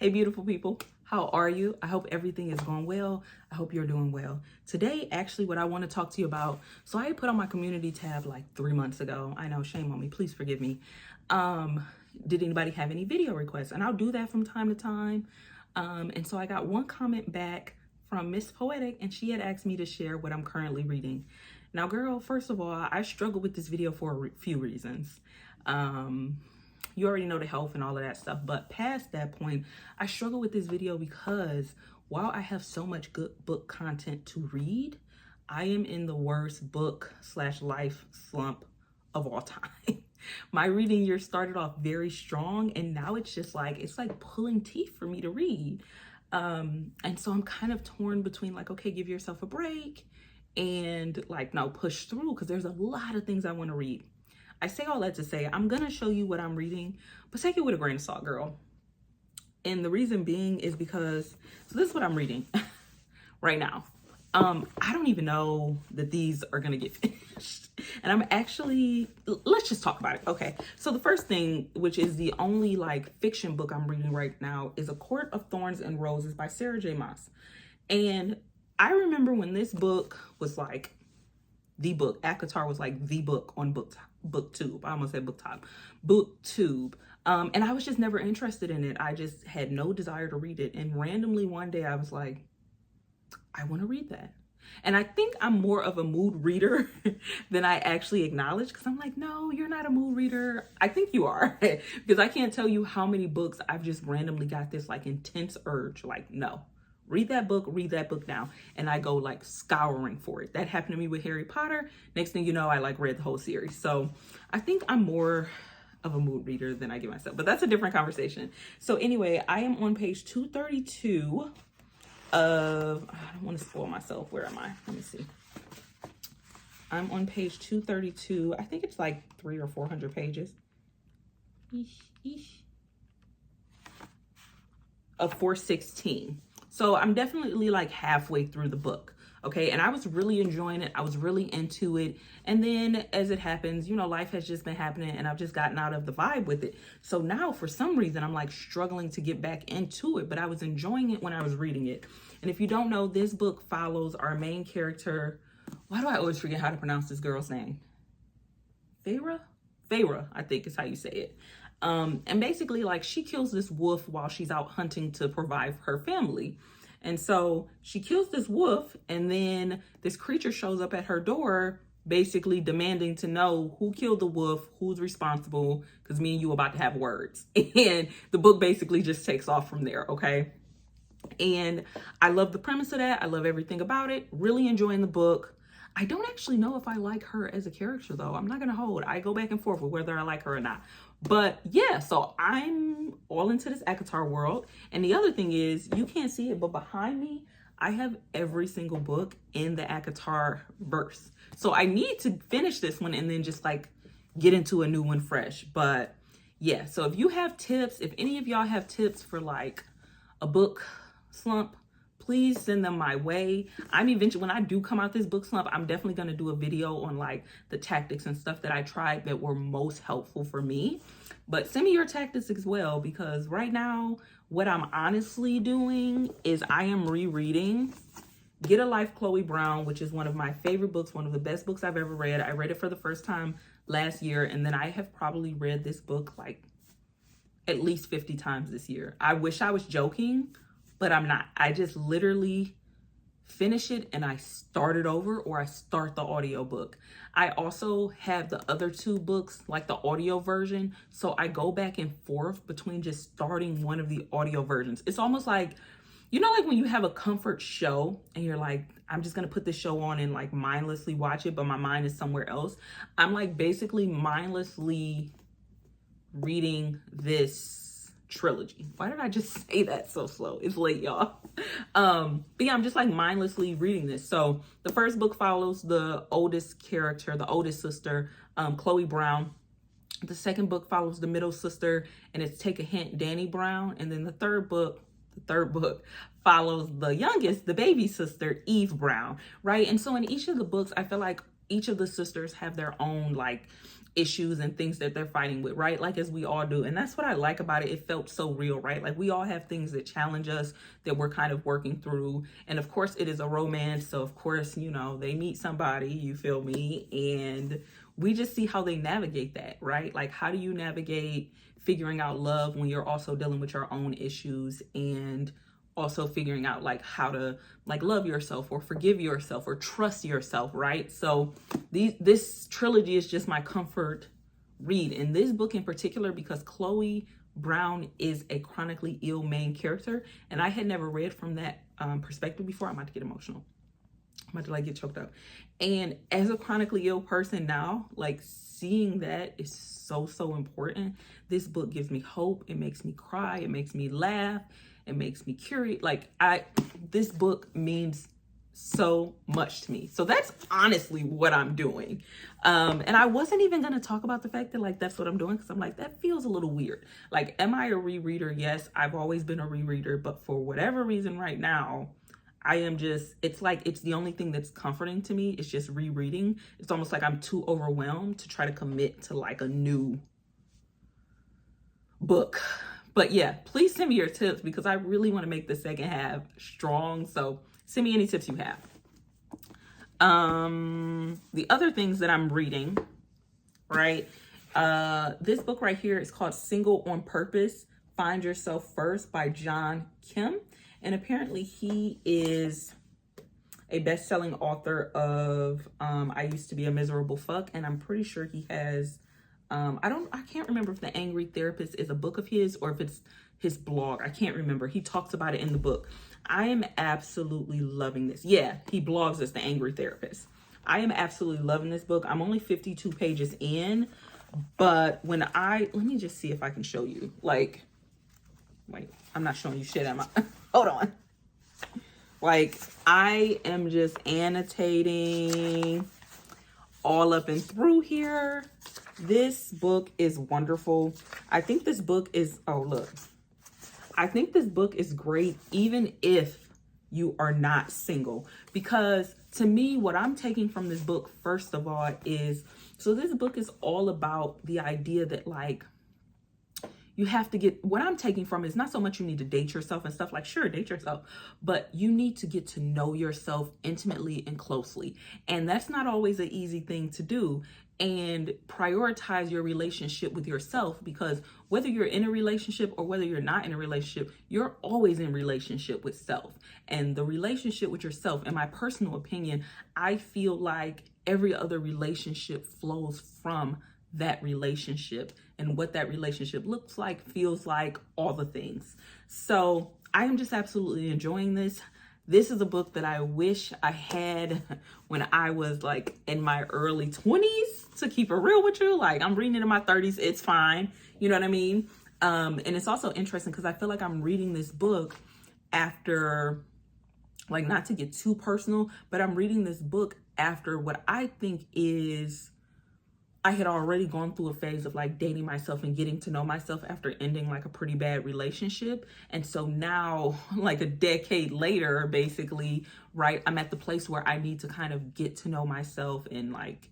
Hey, beautiful people. How are you? I hope everything is going well. I hope you're doing well. Today, actually, what I want to talk to you about, so I put on my community tab like 3 months ago. I know, shame on me. Please forgive me. Did anybody have any video requests? And I'll do that from time to time. And so I got one comment back from Miss Poetic, and she had asked me to share what I'm currently reading. Now, girl, first of all, I struggle with this video for a few reasons. You already know the health and all of that stuff, but past that point, I struggle with this video because while I have so much good book content to read, I am in the worst book/life slump of all time. My reading year started off very strong, and now it's just like, it's like pulling teeth for me to read. And so I'm kind of torn between like, okay, give yourself a break and like, no, push through, because there's a lot of things I want to read. I say all that to say, I'm going to show you what I'm reading, but take it with a grain of salt, girl. And the reason being is because, so this is what I'm reading right now. I don't even know that these are going to get finished. And I'm actually, let's just talk about it. Okay. So the first thing, which is the only like fiction book I'm reading right now, is A Court of Thorns and Roses by Sarah J. Maas. And I remember when this book was like the book, ACOTAR was like the book on Booktube. I almost said Booktok. Booktube. And I was just never interested in it. I just had no desire to read it. And randomly one day I was like, I want to read that. And I think I'm more of a mood reader than I actually acknowledge, because I'm like, no, you're not a mood reader. I think you are, because I can't tell you how many books I've just randomly got this like intense urge, like, no, read that book now. And I go like scouring for it. That happened to me with Harry Potter. Next thing you know, I like read the whole series. So I think I'm more of a mood reader than I give myself, but that's a different conversation. So anyway, I am on page 232 of, I don't want to spoil myself. Where am I? Let me see. I'm on page 232. I think it's like 300 or 400 pages. Of 416. So I'm definitely like halfway through the book. Okay. And I was really enjoying it. I was really into it. And then as it happens, you know, life has just been happening and I've just gotten out of the vibe with it. So now for some reason, I'm like struggling to get back into it, but I was enjoying it when I was reading it. And if you don't know, this book follows our main character. Why do I always forget how to pronounce this girl's name? Feyre, I think is how you say it. And basically like she kills this wolf while she's out hunting to provide for her family. And so she kills this wolf, and then this creature shows up at her door, basically demanding to know who killed the wolf, who's responsible, because me and you about to have words. And the book basically just takes off from there, okay? And I love the premise of that. I love everything about it. Really enjoying the book. I don't actually know if I like her as a character, though. I'm not going to hold. I go back and forth with whether I like her or not. But yeah, so I'm all into this ACOTAR world. And the other thing is, you can't see it, but behind me, I have every single book in the ACOTAR verse. So I need to finish this one and then just like get into a new one fresh. But yeah, so if you have tips, if any of y'all have tips for like a book slump, please send them my way. I'm eventually, when I do come out this book slump, I'm definitely going to do a video on like the tactics and stuff that I tried that were most helpful for me. But send me your tactics as well, because right now, what I'm honestly doing is I am rereading Get a Life, Chloe Brown, which is one of my favorite books, one of the best books I've ever read. I read it for the first time last year, and then I have probably read this book like at least 50 times this year. I wish I was joking, but I'm not. I just literally finish it and I start it over, or I start the audiobook. I also have the other two books, like the audio version. So I go back and forth between just starting one of the audio versions. It's almost like, you know, like when you have a comfort show and you're like, I'm just going to put this show on and like mindlessly watch it, but my mind is somewhere else. I'm like basically mindlessly reading this trilogy. Why did I just say that so slow? It's late, y'all. But yeah, I'm just like mindlessly reading this. So the first book follows the oldest character, the oldest sister, Chloe Brown. The second book follows the middle sister, and it's Take a Hint, Danny Brown. And then the third book follows the youngest, the baby sister, Eve Brown, right? And so in each of the books, I feel like each of the sisters have their own like issues and things that they're fighting with, right? Like, as we all do. And that's what I like about it. It felt so real, right? Like, we all have things that challenge us that we're kind of working through. And of course it is a romance, so of course, you know, they meet somebody, you feel me, and we just see how they navigate that, right? Like, how do you navigate figuring out love when you're also dealing with your own issues, and also figuring out like how to like love yourself or forgive yourself or trust yourself, right? So this trilogy is just my comfort read. In this book in particular, because Chloe Brown is a chronically ill main character, and I had never read from that perspective before. I'm about to get emotional. I'm about to like get choked up. And as a chronically ill person now, like seeing that is so important. This book gives me hope. It makes me cry. It makes me laugh. It makes me curious. Like this book means so much to me. So that's honestly what I'm doing. And I wasn't even going to talk about the fact that like, that's what I'm doing. Cause I'm like, that feels a little weird. Like, am I a rereader? Yes, I've always been a rereader, but for whatever reason right now, I am just, it's like, it's the only thing that's comforting to me. It's just rereading. It's almost like I'm too overwhelmed to try to commit to like a new book. But yeah, please send me your tips because I really want to make the second half strong. So send me any tips you have. The other things that I'm reading, right? This book right here is called Single on Purpose, Find Yourself First by John Kim. And apparently he is a best-selling author of I Used to Be a Miserable Fuck. And I'm pretty sure he has I can't remember if The Angry Therapist is a book of his or if it's his blog. I can't remember. He talks about it in the book. I am absolutely loving this. Yeah, he blogs as The Angry Therapist. I am absolutely loving this book. I'm only 52 pages in, but let me just see if I can show you. Like, wait, I'm not showing you shit, am I? Hold on. Like, I am just annotating all up and through here. This book is wonderful. I think this book is, I think this book is great even if you are not single. Because to me, what I'm taking from this book, first of all, is, so this book is all about the idea that like, you have to get, what I'm taking from is not so much you need to date yourself and stuff, like sure, date yourself, but you need to get to know yourself intimately and closely. And that's not always an easy thing to do. And prioritize your relationship with yourself, because whether you're in a relationship or whether you're not in a relationship, you're always in relationship with self. And the relationship with yourself, in my personal opinion, I feel like every other relationship flows from that relationship, and what that relationship looks like, feels like, all the things. So I am just absolutely enjoying this. This is a book that I wish I had when I was like in my early 20s, to keep it real with you. Like, I'm reading it in my 30s. It's fine. You know what I mean? And it's also interesting because I feel like I'm reading this book after, like, not to get too personal, but I'm reading this book after what I think is, I had already gone through a phase of like dating myself and getting to know myself after ending like a pretty bad relationship. And so now, like a decade later, basically, right, I'm at the place where I need to kind of get to know myself and like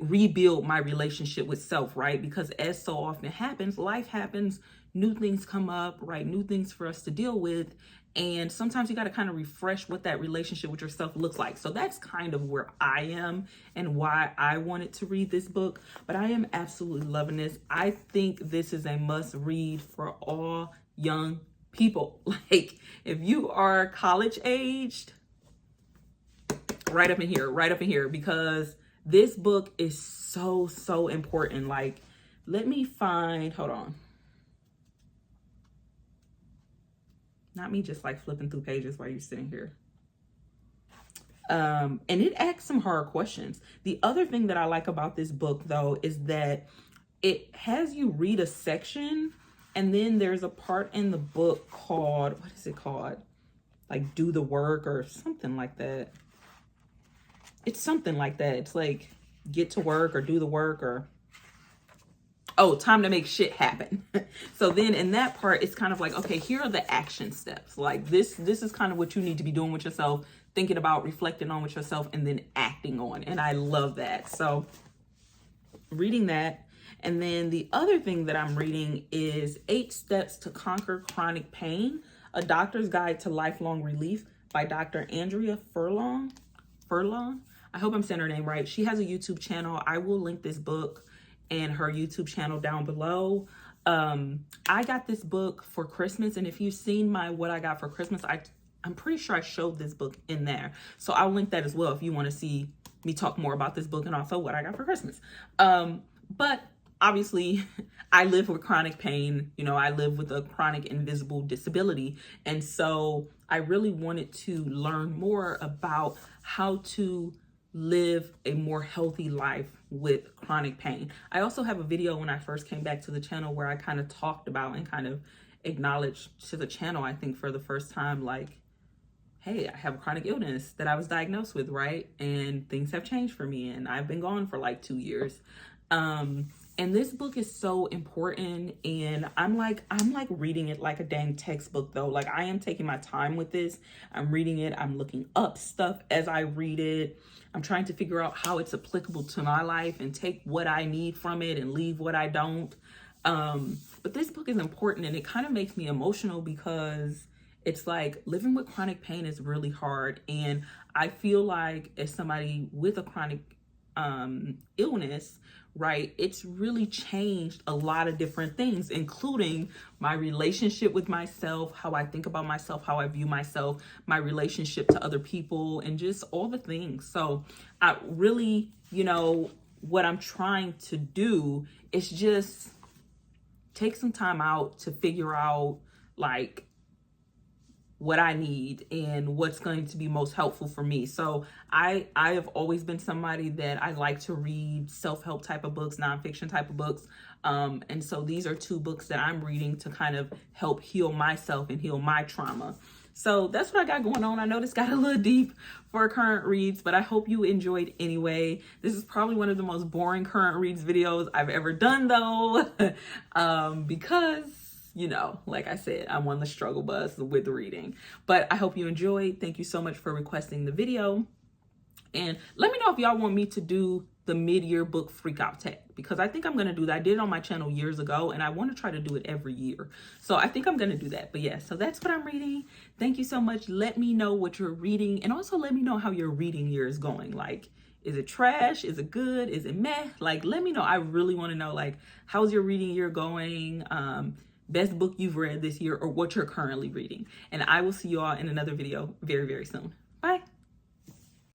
rebuild my relationship with self, right? Because as so often happens, life happens, new things come up, right? New things for us to deal with. And sometimes you got to kind of refresh what that relationship with yourself looks like. So that's kind of where I am and why I wanted to read this book. But I am absolutely loving this. I think this is a must read for all young people. Like, if you are college aged, right up in here, because this book is so important. Like, let me find, hold on. Not me just like flipping through pages while you're sitting here. And it asks some hard questions. The other thing that I like about this book, though, is that it has you read a section, and then there's a part in the book called, what is it called? Like Do the Work or something like that. It's something like that. It's like get to work or do the work, or time to make shit happen. So then in that part, it's kind of like, okay, here are the action steps. Like this is kind of what you need to be doing with yourself, thinking about, reflecting on with yourself, and then acting on. And I love that. So reading that. And then the other thing that I'm reading is 8 Steps to Conquer Chronic Pain, A Doctor's Guide to Lifelong Relief by Dr. Andrea Furlong. I hope I'm saying her name right. She has a YouTube channel. I will link this book and her YouTube channel down below. I got this book for Christmas, and if you've seen my what I got for Christmas, I'm pretty sure I showed this book in there. So I'll link that as well if you want to see me talk more about this book and also what I got for Christmas. But obviously, I live with chronic pain. You know, I live with a chronic invisible disability. And so I really wanted to learn more about how to live a more healthy life with chronic pain. I also have a video when I first came back to the channel where I kind of talked about and kind of acknowledged to the channel, I think for the first time, like, hey, I have a chronic illness that I was diagnosed with, right? And things have changed for me, and I've been gone for like 2 years. And this book is so important, and I'm like reading it like a dang textbook though. Like, I am taking my time with this. I'm reading it. I'm looking up stuff as I read it. I'm trying to figure out how it's applicable to my life and take what I need from it and leave what I don't. But this book is important, and it kind of makes me emotional because it's like living with chronic pain is really hard. And I feel like as somebody with a chronic illness, right, it's really changed a lot of different things, including my relationship with myself, how I think about myself, how I view myself, my relationship to other people, and just all the things. So I really, you know, what I'm trying to do is just take some time out to figure out like what I need and what's going to be most helpful for me. So I have always been somebody that I like to read self-help type of books, nonfiction type of books. And so these are 2 books that I'm reading to kind of help heal myself and heal my trauma. So that's what I got going on. I know this got a little deep for current reads, but I hope you enjoyed anyway. This is probably one of the most boring current reads videos I've ever done though, because you know, like I said, I'm on the struggle bus with reading. But I hope you enjoyed. Thank you so much for requesting the video. And let me know if y'all want me to do the mid-year book freak out tag, because I think I'm going to do that. I did it on my channel years ago, and I want to try to do it every year. So I think I'm going to do that. But yeah, so that's what I'm reading. Thank you so much. Let me know what you're reading, and also let me know how your reading year is going. Like, is it trash? Is it good? Is it meh? Like, let me know. I really want to know, like, how's your reading year going? Best book you've read this year, or what you're currently reading. And I will see you all in another video very, very soon. Bye.